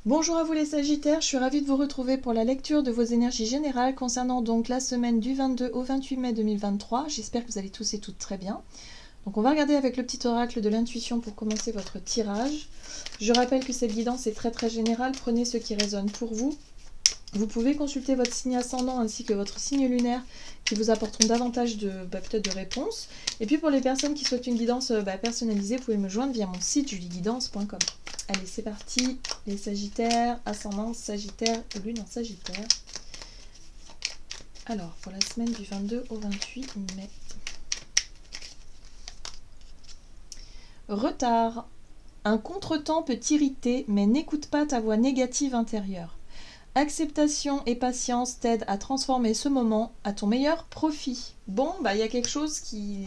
Bonjour à vous les Sagittaires, je suis ravie de vous retrouver pour la lecture de vos énergies générales concernant donc la semaine du 22 au 28 mai 2023. J'espère que vous allez tous et toutes très bien. Donc on va regarder avec le petit oracle de l'intuition pour commencer votre tirage. Je rappelle que cette guidance est très générale, prenez ce qui résonne pour vous. Vous pouvez consulter votre signe ascendant ainsi que votre signe lunaire qui vous apporteront davantage peut-être de réponses. Et puis pour les personnes qui souhaitent une guidance personnalisée, vous pouvez me joindre via mon site julieguidance.com. Allez, c'est parti, les Sagittaires, ascendant Sagittaire et lune en Sagittaire. Alors, pour la semaine du 22 au 28 mai. Retard. Un contretemps peut t'irriter, mais n'écoute pas ta voix négative intérieure. Acceptation et patience t'aident à transformer ce moment à ton meilleur profit. Bon, il y a quelque chose qui...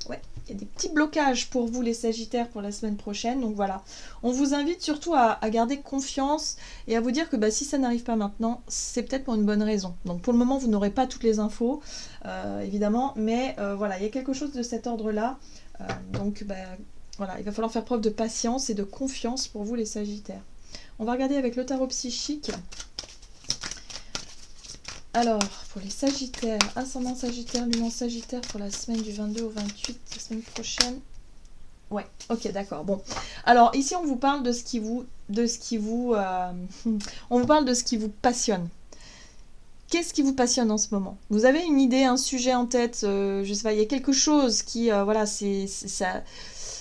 Ouais, il y a des petits blocages pour vous les Sagittaires pour la semaine prochaine. Donc voilà, on vous invite surtout à garder confiance et à vous dire que si ça n'arrive pas maintenant, c'est peut-être pour une bonne raison. Donc pour le moment, vous n'aurez pas toutes les infos, évidemment, mais voilà, il y a quelque chose de cet ordre-là. Voilà, il va falloir faire preuve de patience et de confiance pour vous les Sagittaires. On va regarder avec le tarot psychique. Alors, pour les Sagittaires, ascendant Sagittaire, lune en Sagittaire pour la semaine du 22 au 28, la semaine prochaine. Ouais, ok, d'accord. Bon, alors ici on vous parle de ce qui vous, on vous parle de ce qui vous passionne. Qu'est-ce qui vous passionne en ce moment? Vous avez une idée, un sujet en tête, je sais pas, il y a quelque chose qui, voilà, c'est ça.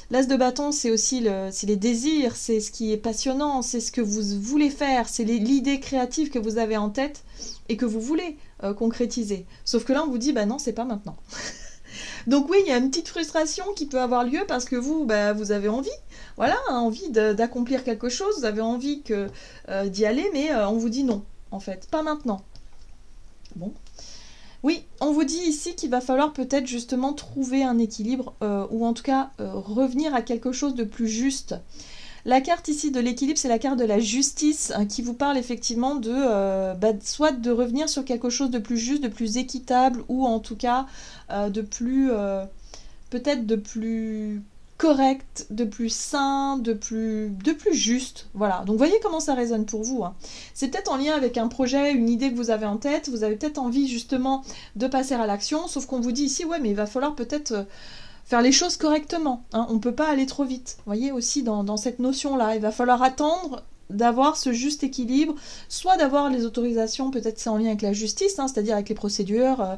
L'as de bâton, c'est aussi c'est les désirs, c'est ce qui est passionnant, c'est ce que vous voulez faire, c'est l'idée créative que vous avez en tête et que vous voulez concrétiser. Sauf que là, on vous dit, non, c'est pas maintenant. Donc oui, il y a une petite frustration qui peut avoir lieu parce que vous, vous avez envie, voilà, envie d'accomplir quelque chose, vous avez envie d'y aller, mais on vous dit non, en fait, pas maintenant. Bon. Oui, on vous dit ici qu'il va falloir peut-être justement trouver un équilibre ou en tout cas revenir à quelque chose de plus juste. La carte ici de l'équilibre, c'est la carte de la justice qui vous parle effectivement de soit de revenir sur quelque chose de plus juste, de plus équitable ou en tout cas de plus peut-être de plus correct, de plus sain, de plus juste. Voilà. Donc voyez comment ça résonne pour vous. C'est peut-être en lien avec un projet, une idée que vous avez en tête. Vous avez peut-être envie justement de passer à l'action. Sauf qu'on vous dit ici, ouais, mais il va falloir peut-être faire les choses correctement. On ne peut pas aller trop vite. Vous voyez aussi dans cette notion-là. Il va falloir attendre d'avoir ce juste équilibre, soit d'avoir les autorisations, peut-être c'est en lien avec la justice, c'est-à-dire avec les procédures,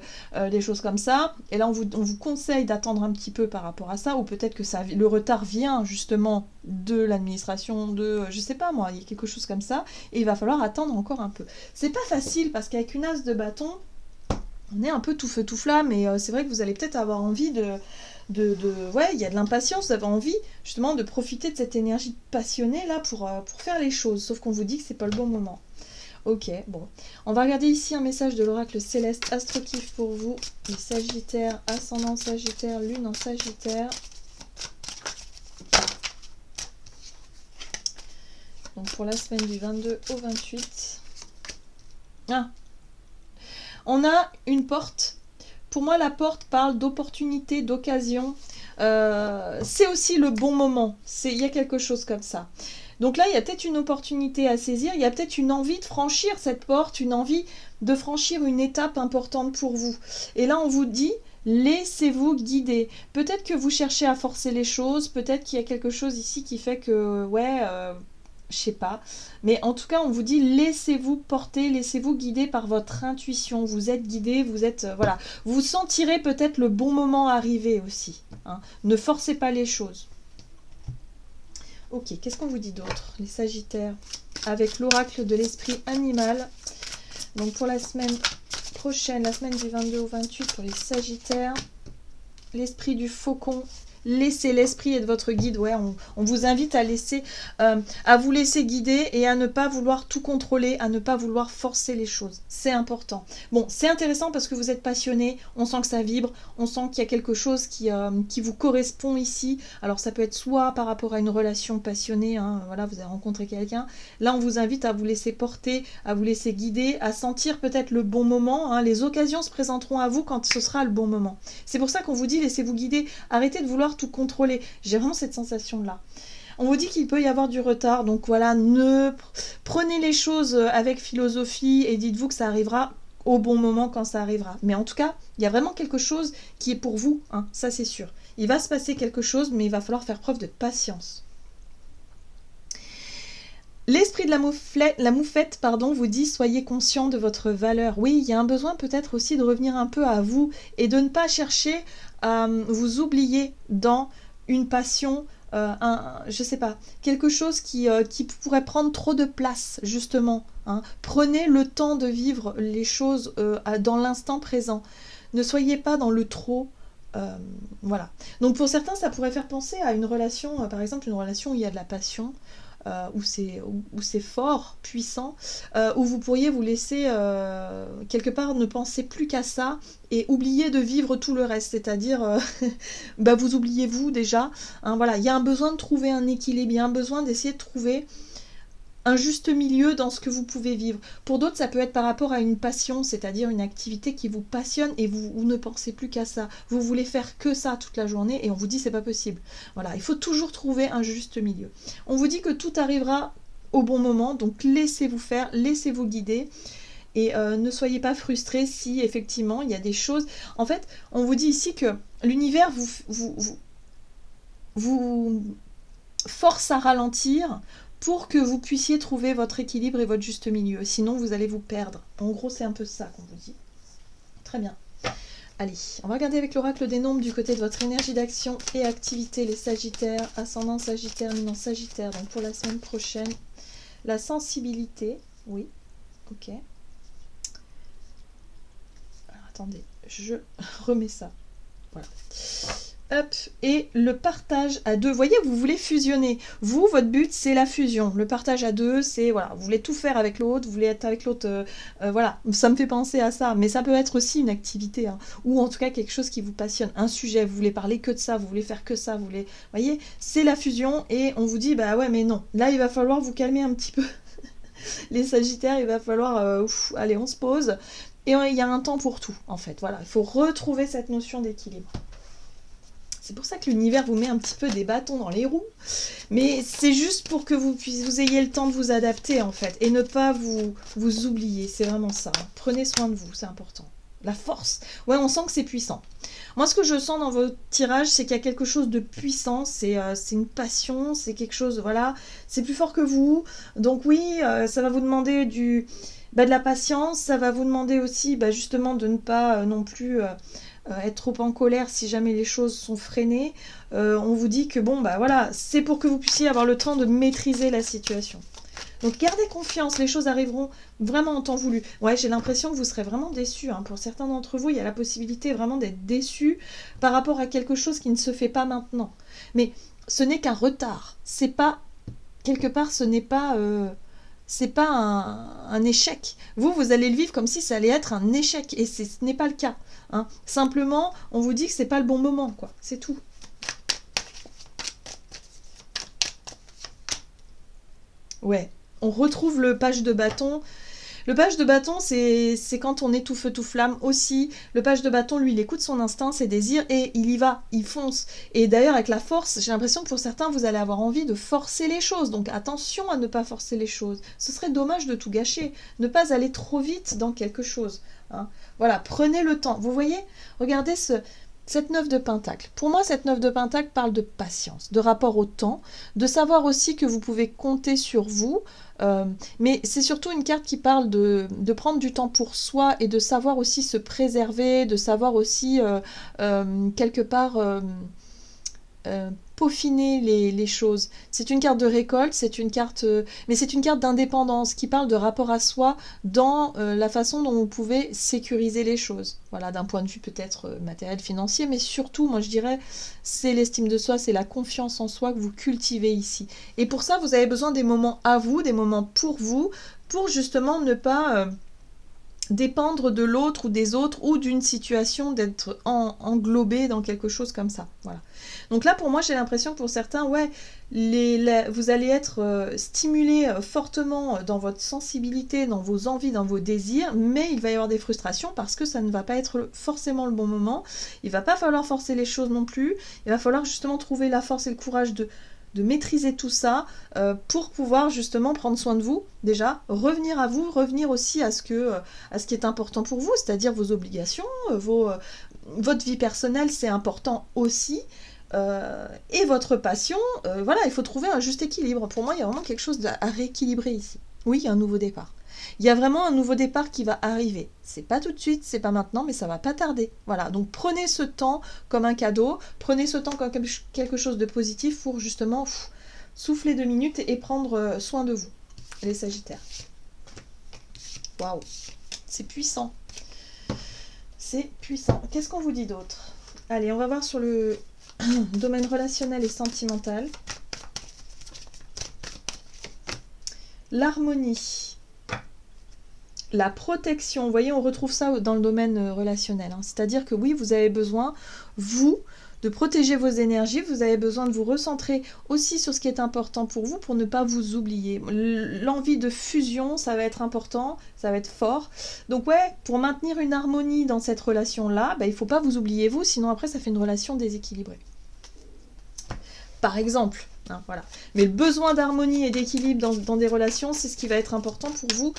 des choses comme ça, et là on vous conseille d'attendre un petit peu par rapport à ça, ou peut-être que le retard vient justement de l'administration, je sais pas moi, il y a quelque chose comme ça, et il va falloir attendre encore un peu. C'est pas facile, parce qu'avec une as de bâton, on est un peu tout feu tout flamme, et c'est vrai que vous allez peut-être avoir envie ouais, il y a de l'impatience, vous avez envie justement de profiter de cette énergie passionnée là pour faire les choses, sauf qu'on vous dit que c'est pas le bon moment. Ok, bon. On va regarder ici un message de l'oracle céleste Astrokif pour vous, les Sagittaires, ascendant Sagittaire, lune en Sagittaire. Donc pour la semaine du 22 au 28. On a une porte. Pour moi, la porte parle d'opportunité, d'occasion. C'est aussi le bon moment. Il y a quelque chose comme ça. Donc là, il y a peut-être une opportunité à saisir. Il y a peut-être une envie de franchir cette porte, une envie de franchir une étape importante pour vous. Et là, on vous dit, laissez-vous guider. Peut-être que vous cherchez à forcer les choses. Peut-être qu'il y a quelque chose ici qui fait que, je sais pas, mais en tout cas on vous dit laissez-vous porter, laissez-vous guider par votre intuition, vous êtes guidé, vous êtes, voilà, vous sentirez peut-être le bon moment arriver aussi, ne forcez pas les choses. Ok, qu'est-ce qu'on vous dit d'autre, les Sagittaires, avec l'oracle de l'esprit animal, donc pour la semaine prochaine, la semaine du 22 au 28 pour les Sagittaires, l'esprit du faucon. Laissez l'esprit être votre guide, ouais, on vous invite à vous laisser guider et à ne pas vouloir tout contrôler, à ne pas vouloir forcer les choses, c'est important. Bon, c'est intéressant parce que vous êtes passionné, on sent que ça vibre, on sent qu'il y a quelque chose qui vous correspond ici, alors ça peut être soit par rapport à une relation passionnée, voilà, vous avez rencontré quelqu'un, là on vous invite à vous laisser porter, à vous laisser guider, à sentir peut-être le bon moment, les occasions se présenteront à vous quand ce sera le bon moment. C'est pour ça qu'on vous dit laissez-vous guider, arrêtez de vouloir tout contrôler. J'ai vraiment cette sensation-là. On vous dit qu'il peut y avoir du retard, donc voilà, prenez les choses avec philosophie et dites-vous que ça arrivera au bon moment quand ça arrivera. Mais en tout cas, il y a vraiment quelque chose qui est pour vous, hein, ça c'est sûr. Il va se passer quelque chose, mais il va falloir faire preuve de patience. L'esprit de la moufette, pardon, vous dit soyez conscient de votre valeur. Oui, il y a un besoin peut-être aussi de revenir un peu à vous et de ne pas chercher à vous oublier dans une passion, je sais pas, quelque chose qui pourrait prendre trop de place, justement. Hein. Prenez le temps de vivre les choses dans l'instant présent. Ne soyez pas dans le trop. Voilà. Donc pour certains, ça pourrait faire penser à une relation, par exemple une relation où il y a de la passion. Où c'est fort, puissant, où vous pourriez vous laisser quelque part ne penser plus qu'à ça et oublier de vivre tout le reste, c'est-à-dire bah, vous oubliez vous déjà, hein, voilà, il y a un besoin de trouver un équilibre, il y a un besoin d'essayer de trouver un juste milieu dans ce que vous pouvez vivre. Pour d'autres, ça peut être par rapport à une passion, c'est-à-dire une activité qui vous passionne et vous ne pensez plus qu'à ça. Vous voulez faire que ça toute la journée et on vous dit c'est pas possible. Voilà, il faut toujours trouver un juste milieu. On vous dit que tout arrivera au bon moment, donc laissez-vous faire, laissez-vous guider. Et ne soyez pas frustrés si effectivement il y a des choses... En fait, on vous dit ici que l'univers vous force à ralentir pour que vous puissiez trouver votre équilibre et votre juste milieu. Sinon, vous allez vous perdre. En gros, c'est un peu ça qu'on vous dit. Très bien. Allez, on va regarder avec l'oracle des nombres du côté de votre énergie d'action et activité, les Sagittaires, ascendant Sagittaire, luminant Sagittaire. Donc pour la semaine prochaine, la sensibilité, oui, ok. Alors attendez, je remets ça. Voilà. Hop, et le partage à deux. Vous voyez, vous voulez fusionner. Vous, votre but, c'est la fusion. Le partage à deux, c'est, voilà, vous voulez tout faire avec l'autre, vous voulez être avec l'autre, voilà. Ça me fait penser à ça. Mais ça peut être aussi une activité, hein, ou en tout cas quelque chose qui vous passionne. Un sujet, vous voulez parler que de ça, vous voulez faire que ça, vous voulez... Vous voyez, c'est la fusion, et on vous dit, bah ouais, mais non. Là, il va falloir vous calmer un petit peu. Les Sagittaires, il va falloir... allez, on se pose. Et il y a un temps pour tout, en fait. Voilà, il faut retrouver cette notion d'équilibre. C'est pour ça que l'univers vous met un petit peu des bâtons dans les roues. Mais c'est juste pour que vous ayez le temps de vous adapter, en fait. Et ne pas vous oublier. C'est vraiment ça. Prenez soin de vous, c'est important. La force. Ouais, on sent que c'est puissant. Moi, ce que je sens dans vos tirages, c'est qu'il y a quelque chose de puissant. C'est une passion. C'est quelque chose, voilà. C'est plus fort que vous. Donc oui, ça va vous demander de la patience. Ça va vous demander aussi, justement, de ne pas non plus... être trop en colère si jamais les choses sont freinées. On vous dit que bon, voilà, c'est pour que vous puissiez avoir le temps de maîtriser la situation. Donc gardez confiance, les choses arriveront vraiment en temps voulu. Ouais, j'ai l'impression que vous serez vraiment déçus. Hein. Pour certains d'entre vous, il y a la possibilité vraiment d'être déçus par rapport à quelque chose qui ne se fait pas maintenant. Mais ce n'est qu'un retard. C'est pas, quelque part, ce n'est pas... c'est pas un échec. Vous allez le vivre comme si ça allait être un échec. Et ce n'est pas le cas. Hein. Simplement, on vous dit que c'est pas le bon moment, quoi. C'est tout. Ouais. On retrouve le page de bâton. Le page de bâton, c'est quand on est tout feu, tout flamme aussi. Le page de bâton, lui, il écoute son instinct, ses désirs, et il y va, il fonce. Et d'ailleurs, avec la force, j'ai l'impression que pour certains, vous allez avoir envie de forcer les choses. Donc attention à ne pas forcer les choses. Ce serait dommage de tout gâcher. Ne pas aller trop vite dans quelque chose. Hein. Voilà, prenez le temps. Vous voyez, regardez cette 9 de Pentacle. Pour moi, cette 9 de Pentacle parle de patience, de rapport au temps, de savoir aussi que vous pouvez compter sur vous, mais c'est surtout une carte qui parle de prendre du temps pour soi et de savoir aussi se préserver, de savoir aussi quelque part peaufiner les choses. C'est une carte de récolte, c'est une carte, mais c'est une carte d'indépendance qui parle de rapport à soi dans la façon dont vous pouvez sécuriser les choses. Voilà, d'un point de vue peut-être matériel, financier, mais surtout, moi je dirais, c'est l'estime de soi, c'est la confiance en soi que vous cultivez ici. Et pour ça, vous avez besoin des moments à vous, des moments pour vous, pour justement ne pas... dépendre de l'autre ou des autres ou d'une situation, d'être englobé dans quelque chose comme ça. Voilà. Donc là, pour moi, j'ai l'impression que pour certains, ouais, vous allez être stimulé fortement dans votre sensibilité, dans vos envies, dans vos désirs, mais il va y avoir des frustrations parce que ça ne va pas être forcément le bon moment. Il ne va pas falloir forcer les choses non plus. Il va falloir justement trouver la force et le courage de maîtriser tout ça pour pouvoir justement prendre soin de vous, déjà, revenir à vous, revenir aussi à ce qui est important pour vous, c'est-à-dire vos obligations, votre vie personnelle, c'est important aussi, et votre passion, voilà, il faut trouver un juste équilibre. Pour moi, il y a vraiment quelque chose à rééquilibrer ici. Oui, il y a un nouveau départ. Il y a vraiment un nouveau départ qui va arriver. C'est pas tout de suite, c'est pas maintenant, mais ça va pas tarder. Voilà, donc prenez ce temps comme un cadeau, prenez ce temps comme quelque chose de positif pour justement souffler 2 minutes et prendre soin de vous, les Sagittaires. Waouh, c'est puissant. C'est puissant. Qu'est-ce qu'on vous dit d'autre? Allez, on va voir sur le domaine relationnel et sentimental. L'harmonie. La protection. Vous voyez, on retrouve ça dans le domaine relationnel. Hein. C'est-à-dire que oui, vous avez besoin, vous, de protéger vos énergies. Vous avez besoin de vous recentrer aussi sur ce qui est important pour vous, pour ne pas vous oublier. L'envie de fusion, ça va être important, ça va être fort. Donc ouais, pour maintenir une harmonie dans cette relation-là, il ne faut pas vous oublier vous, sinon après ça fait une relation déséquilibrée. Par exemple, hein, voilà. Mais le besoin d'harmonie et d'équilibre dans des relations, c'est ce qui va être important pour vous,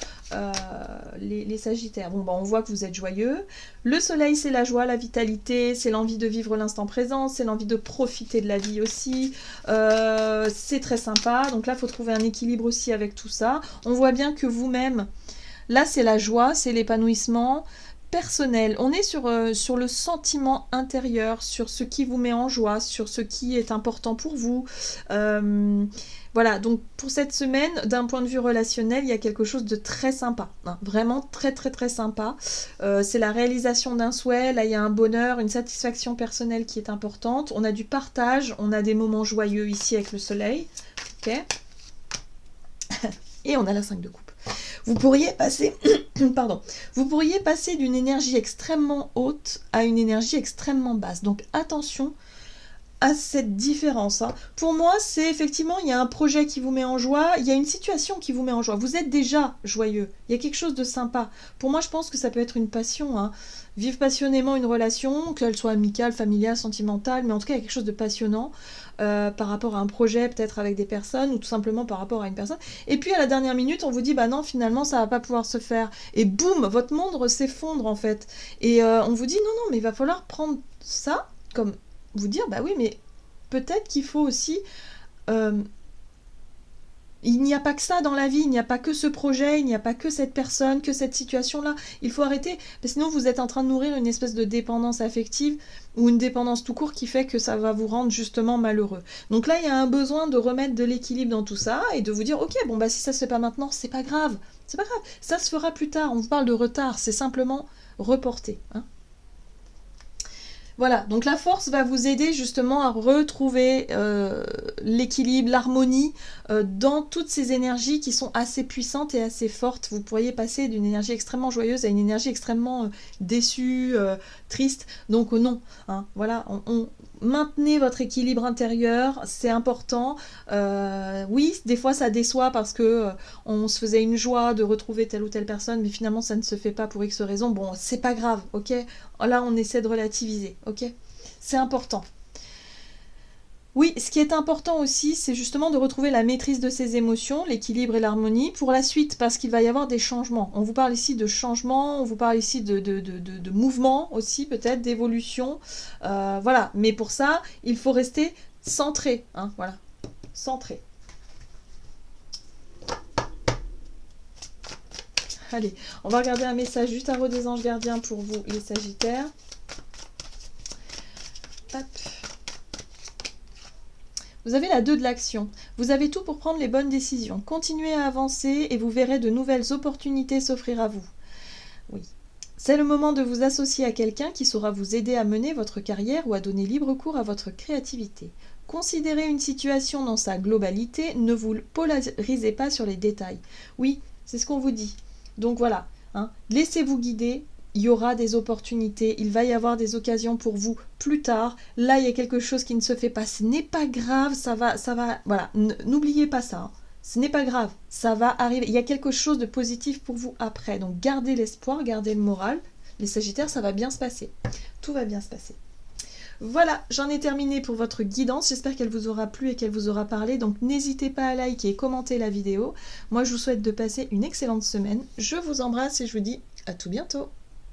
les Sagittaires. Bon, on voit que vous êtes joyeux. Le soleil, c'est la joie, la vitalité, c'est l'envie de vivre l'instant présent, c'est l'envie de profiter de la vie aussi. C'est très sympa. Donc là, il faut trouver un équilibre aussi avec tout ça. On voit bien que vous-même, là, c'est la joie, c'est l'épanouissement personnel. On est sur le sentiment intérieur, sur ce qui vous met en joie, sur ce qui est important pour vous. Voilà, donc pour cette semaine, d'un point de vue relationnel, il y a quelque chose de très sympa. Hein, vraiment très très très sympa. C'est la réalisation d'un souhait, là il y a un bonheur, une satisfaction personnelle qui est importante. On a du partage, on a des moments joyeux ici avec le soleil. Ok. Et on a la 5 de coupe. Vous pourriez passer, pardon, vous pourriez passer d'une énergie extrêmement haute à une énergie extrêmement basse. Donc attention à cette différence. Hein. Pour moi, c'est effectivement, il y a un projet qui vous met en joie, il y a une situation qui vous met en joie. Vous êtes déjà joyeux, il y a quelque chose de sympa. Pour moi, je pense que ça peut être une passion. Hein. Vivre passionnément une relation, qu'elle soit amicale, familiale, sentimentale, mais en tout cas, il y a quelque chose de passionnant par rapport à un projet, peut-être avec des personnes, ou tout simplement par rapport à une personne. Et puis, à la dernière minute, on vous dit, bah non, finalement, ça va pas pouvoir se faire. Et boum, votre monde s'effondre, en fait. Et on vous dit, non, mais il va falloir prendre ça comme vous dire, bah oui, mais peut-être qu'il faut aussi... il n'y a pas que ça dans la vie, il n'y a pas que ce projet, il n'y a pas que cette personne, que cette situation-là. Il faut arrêter, parce que sinon vous êtes en train de nourrir une espèce de dépendance affective ou une dépendance tout court qui fait que ça va vous rendre justement malheureux. Donc là, il y a un besoin de remettre de l'équilibre dans tout ça et de vous dire, ok, bon, si ça se fait pas maintenant, c'est pas grave. C'est pas grave, ça se fera plus tard. On vous parle de retard, c'est simplement reporter. Hein. Voilà, donc la force va vous aider justement à retrouver l'équilibre, l'harmonie dans toutes ces énergies qui sont assez puissantes et assez fortes. Vous pourriez passer d'une énergie extrêmement joyeuse à une énergie extrêmement déçue, triste. Donc non, hein, voilà, maintenez votre équilibre intérieur, c'est important. Oui, des fois ça déçoit parce que on se faisait une joie de retrouver telle ou telle personne, mais finalement ça ne se fait pas pour X raisons. Bon, c'est pas grave, ok? Là, on essaie de relativiser, ok? C'est important. Oui, ce qui est important aussi, c'est justement de retrouver la maîtrise de ses émotions, l'équilibre et l'harmonie pour la suite, parce qu'il va y avoir des changements. On vous parle ici de changements, on vous parle ici de mouvements aussi, peut-être, d'évolution. Voilà, mais pour ça, il faut rester centré. Hein, voilà, centré. Allez, on va regarder un message du tarot des anges gardiens pour vous, les Sagittaires. Hop. Vous avez la 2 de l'action. Vous avez tout pour prendre les bonnes décisions. Continuez à avancer et vous verrez de nouvelles opportunités s'offrir à vous. Oui. C'est le moment de vous associer à quelqu'un qui saura vous aider à mener votre carrière ou à donner libre cours à votre créativité. Considérez une situation dans sa globalité, ne vous polarisez pas sur les détails. Oui, c'est ce qu'on vous dit. Donc voilà, hein, laissez-vous guider, il y aura des opportunités, il va y avoir des occasions pour vous plus tard. Là, il y a quelque chose qui ne se fait pas, ce n'est pas grave, ça va, voilà, n'oubliez pas ça. Hein. Ce n'est pas grave, ça va arriver. Il y a quelque chose de positif pour vous après. Donc gardez l'espoir, gardez le moral. Les Sagittaires, ça va bien se passer. Tout va bien se passer. Voilà, j'en ai terminé pour votre guidance. J'espère qu'elle vous aura plu et qu'elle vous aura parlé. Donc n'hésitez pas à liker et commenter la vidéo. Moi, je vous souhaite de passer une excellente semaine. Je vous embrasse et je vous dis à tout bientôt.